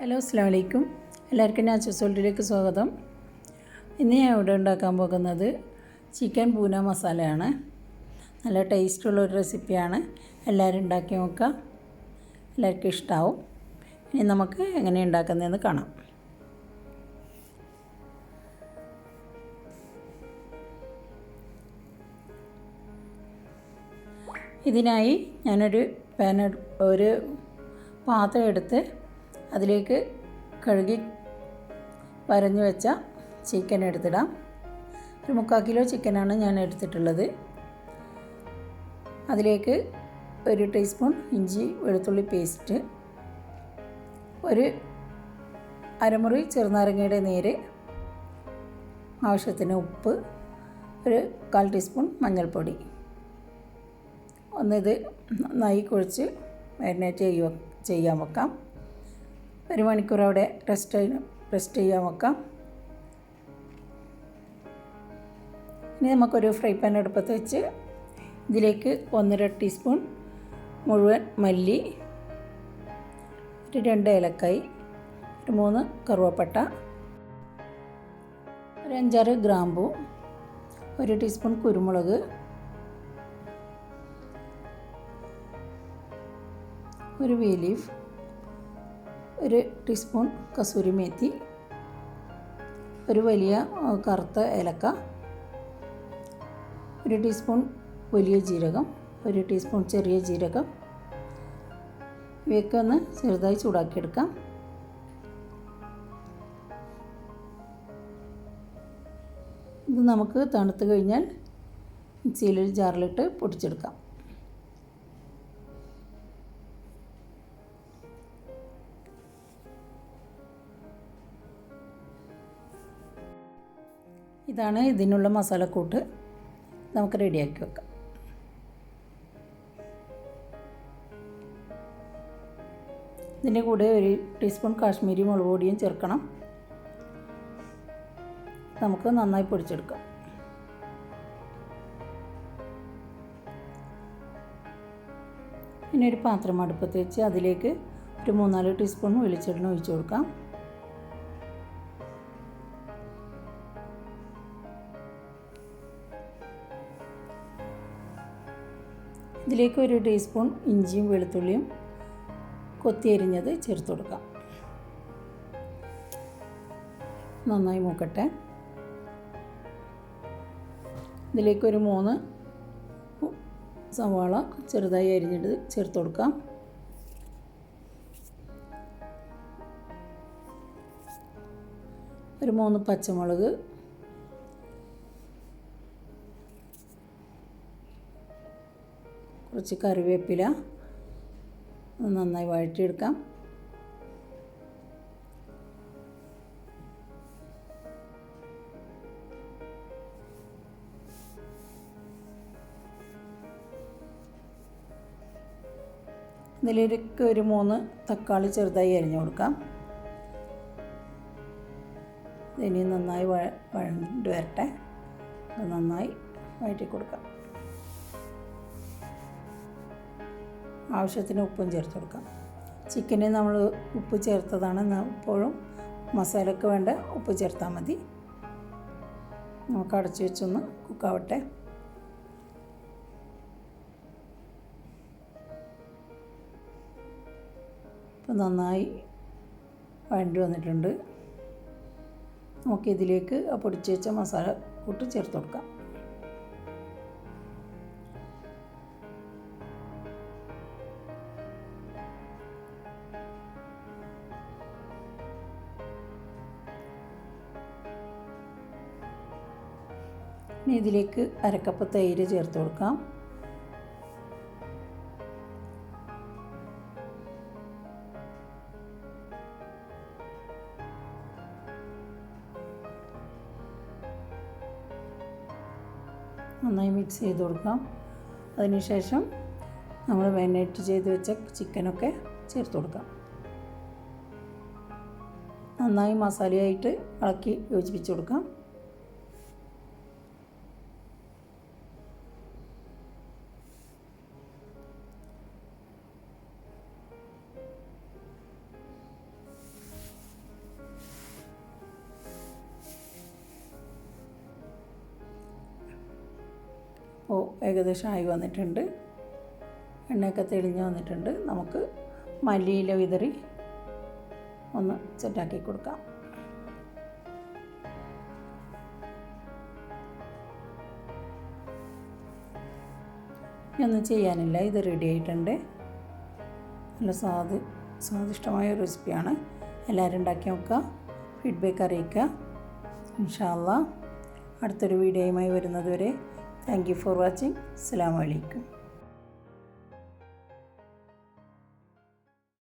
Hello, അസ്സലാമു അലൈക്കും. എല്ലാവർക്കും നാച്ചുറൽസ് വേൾഡിലേക്ക് സ്വാഗതം. ഇന്ന് ഞാൻ ഇവിടെ ഉണ്ടാക്കാൻ പോകുന്നത് ചിക്കൻ പൂന മസാലയാണ്. നല്ല ടേസ്റ്റുള്ളൊരു റെസിപ്പിയാണ്. എല്ലാവരും ഉണ്ടാക്കി നോക്കുക, എല്ലാവർക്കും ഇഷ്ടമാവും. ഇനി നമുക്ക് എങ്ങനെ ഉണ്ടാക്കുന്നതെന്ന് കാണാം. ഇതിനായി ഞാനൊരു ഒരു പാത്രം എടുത്ത് അതിലേക്ക് കഴുകി വരഞ്ഞു വെച്ച ചിക്കൻ എടുത്തിടാം. ഒരു 3/4 കിലോ ചിക്കനാണ് ഞാൻ എടുത്തിട്ടുള്ളത്. അതിലേക്ക് 1 ടീസ്പൂൺ ഇഞ്ചി വെളുത്തുള്ളി പേസ്റ്റ്, ഒരു അരമുറി ചെറുനാരങ്ങയുടെ നീര്, ആവശ്യത്തിന് ഉപ്പ്, ഒരു 1/4 ടീസ്പൂൺ മഞ്ഞൾപ്പൊടി. ഒന്നിത് നന്നായി കുഴച്ച് മാരിനേറ്റ് ചെയ്യാൻ വെക്കാം. 1 മണിക്കൂർ അവിടെ റെസ്റ്റ് ചെയ്യാൻ വെക്കാം. ഇനി നമുക്കൊരു ഫ്രൈ പാൻ അടുപ്പത്ത് വെച്ച് ഇതിലേക്ക് 1.5 ടീസ്പൂൺ മുഴുവൻ മല്ലി, ഒരു 2 ഏലക്കായ്, ഒരു 3 കറുവപ്പട്ട, ഒരു 5-6 ഗ്രാമ്പൂ, 1 ടീസ്പൂൺ കുരുമുളക്, ഒരു bay leaf, 1 teaspoon kasuri methi, ഒരു വലിയ കറുത്ത ഏലക്ക, 1 ടീസ്പൂൺ വലിയ ജീരകം, 1 ടീസ്പൂൺ ചെറിയ ജീരകം. ഇവയൊക്കെ ഒന്ന് ചെറുതായി ചൂടാക്കിയെടുക്കാം. ഇത് നമുക്ക് തണുത്ത് കഴിഞ്ഞാൽ മിക്സിയിൽ ജാറിലിട്ട് പൊടിച്ചെടുക്കാം. ഇതാണ് ഇതിനുള്ള മസാലക്കൂട്ട്. നമുക്ക് റെഡിയാക്കി വെക്കാം. ഇതിൻ്റെ കൂടെ 1 ടീസ്പൂൺ കാശ്മീരി മുളക് പൊടിയും ചേർക്കണം. നമുക്ക് നന്നായി പൊടിച്ചെടുക്കാം. ഇനി ഒരു പാത്രം അടുപ്പത്ത് വെച്ച് അതിലേക്ക് ഒരു 3-4 ടീസ്പൂൺ വെളിച്ചെണ്ണ ഒഴിച്ചു കൊടുക്കാം. ഇതിലേക്ക് 1 ടീസ്പൂൺ ഇഞ്ചിയും വെളുത്തുള്ളിയും കൊത്തിയരിഞ്ഞത് ചേർത്ത് കൊടുക്കാം. നന്നായി മൂക്കട്ടെ. ഇതിലേക്ക് ഒരു 3 സവാള ചെറുതായി അരിഞ്ഞിട്ട് ചേർത്ത് കൊടുക്കാം. ഒരു 3 പച്ചമുളക്, കുറച്ച് കറിവേപ്പില നന്നായി വഴറ്റിയെടുക്കാം. ഇതിലേക്ക് ഒരു 3 തക്കാളി ചെറുതായി അരിഞ്ഞു കൊടുക്കാം. ഇനി നന്നായി വഴണ്ട് വരട്ടെ. നന്നായി വഴറ്റി കൊടുക്കാം. ആവശ്യത്തിന് ഉപ്പും ചേർത്ത് കൊടുക്കാം. ചിക്കനിൽ നമ്മൾ ഉപ്പ് ചേർത്തതാണ്. എപ്പോഴും മസാലയ്ക്ക് വേണ്ട ഉപ്പ് ചേർത്താൽ മതി. നമുക്ക് അടച്ചു വെച്ചൊന്ന് കുക്കാവട്ടെ. ഇപ്പോൾ നന്നായി വഴണ്ടി വന്നിട്ടുണ്ട്. നമുക്കിതിലേക്ക് പൊടിച്ച് വെച്ച മസാല കൂട്ട് ചേർത്ത് കൊടുക്കാം. ഇനി ഇതിലേക്ക് 1/2 കപ്പ് തൈര് ചേർത്ത് കൊടുക്കാം. നന്നായി മിക്സ് ചെയ്ത് കൊടുക്കാം. അതിനുശേഷം നമ്മൾ മാരിനേറ്റ് ചെയ്ത് വെച്ച ചിക്കനൊക്കെ ചേർത്ത് കൊടുക്കാം. നന്നായി മസാലയായിട്ട് ഇളക്കി യോജിപ്പിച്ച് കൊടുക്കാം. അപ്പോൾ ഏകദേശം ആയി വന്നിട്ടുണ്ട്. എണ്ണയൊക്കെ തെളിഞ്ഞ് വന്നിട്ടുണ്ട്. നമുക്ക് മല്ലിയില വിതറി ഒന്ന് സെറ്റാക്കി കൊടുക്കാം. ഒന്നും ചെയ്യാനില്ല, ഇത് റെഡി ആയിട്ടുണ്ട്. നല്ല സ്വാദിഷ്ടമായ ഒരു റെസിപ്പിയാണ്. എല്ലാവരും ഉണ്ടാക്കി നോക്കുക, ഫീഡ്ബാക്ക് അറിയിക്കുക. ഇൻഷാ അല്ലാഹ് അടുത്തൊരു വീഡിയോയുമായി വരുന്നത് വരെ താങ്ക് യു ഫോർ വാച്ചിങ്. അസ്സലാമു അലൈക്കും.